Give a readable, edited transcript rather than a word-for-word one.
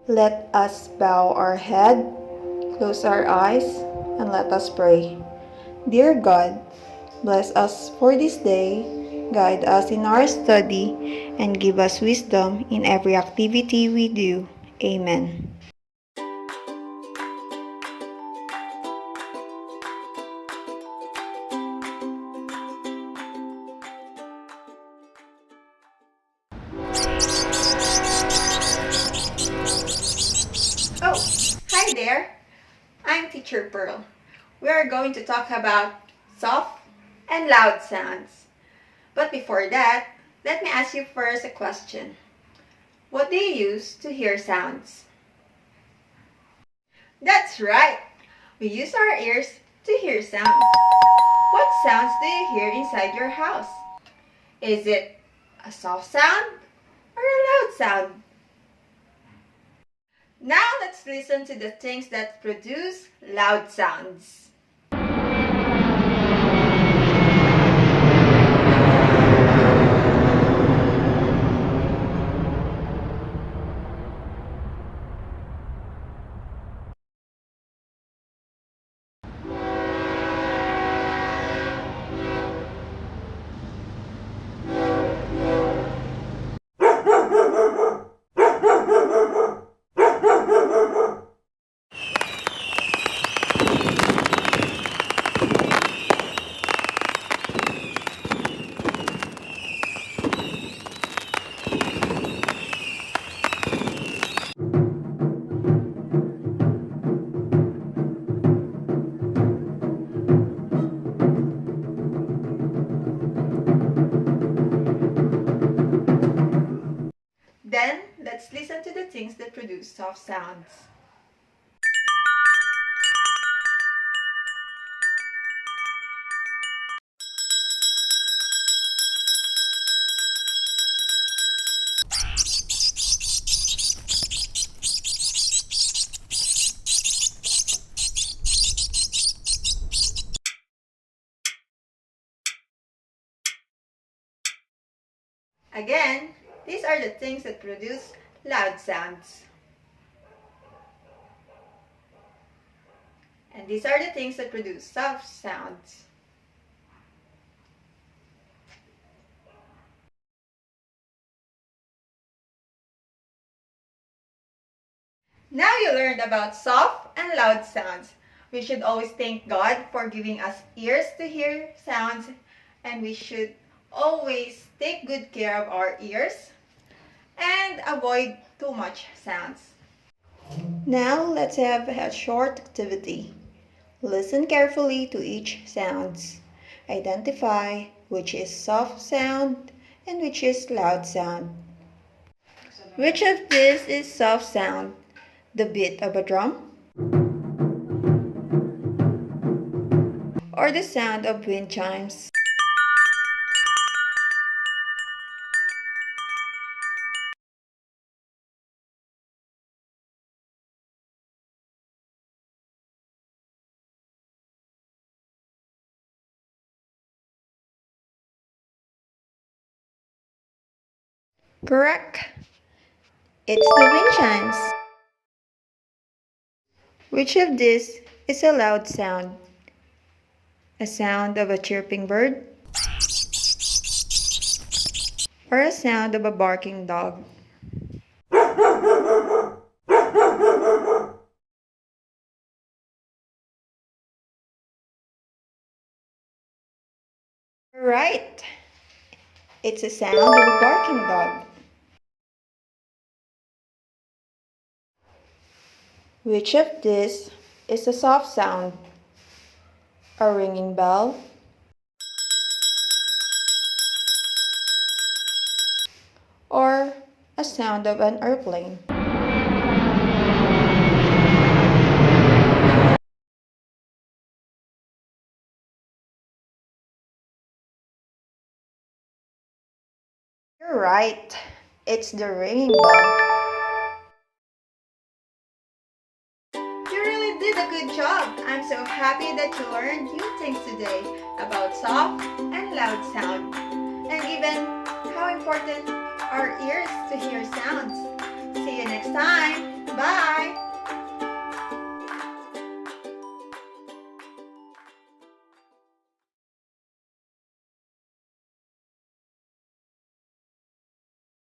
Let us bow our head, close our eyes, and let us pray. Dear God, bless us for this day, guide us in our study, and give us wisdom in every activity we do. Amen. Oh, hi there. I'm Teacher Pearl. We are going to talk about soft and loud sounds. But before that, let me ask you first a question. What do you use to hear sounds? That's right. We use our ears to hear sounds. What sounds do you hear inside your house? Is it a soft sound or a loud sound? Now let's listen to the things that produce loud sounds. Then, let's listen to the things that produce soft sounds. Again, these are the things that produce loud sounds. And these are the things that produce soft sounds. Now you learned about soft and loud sounds. We should always thank God for giving us ears to hear sounds, and we should always take good care of our ears and avoid too much sounds. Now let's have a short activity. Listen carefully to each sounds. Identify which is soft sound and which is loud sound. Which of these is soft sound? The beat of a drum? Or the sound of wind chimes? Correct. It's the wind chimes. Which of these is a loud sound? A sound of a chirping bird? Or a sound of a barking dog? Right. It's a sound of a barking dog. Which of these is a soft sound? A ringing bell? Or a sound of an airplane? You're right. It's the ringing bell. You really did a good job. I'm so happy that you learned new things today about soft and loud sound, and even how important our ears to hear sounds. See you next time. Bye!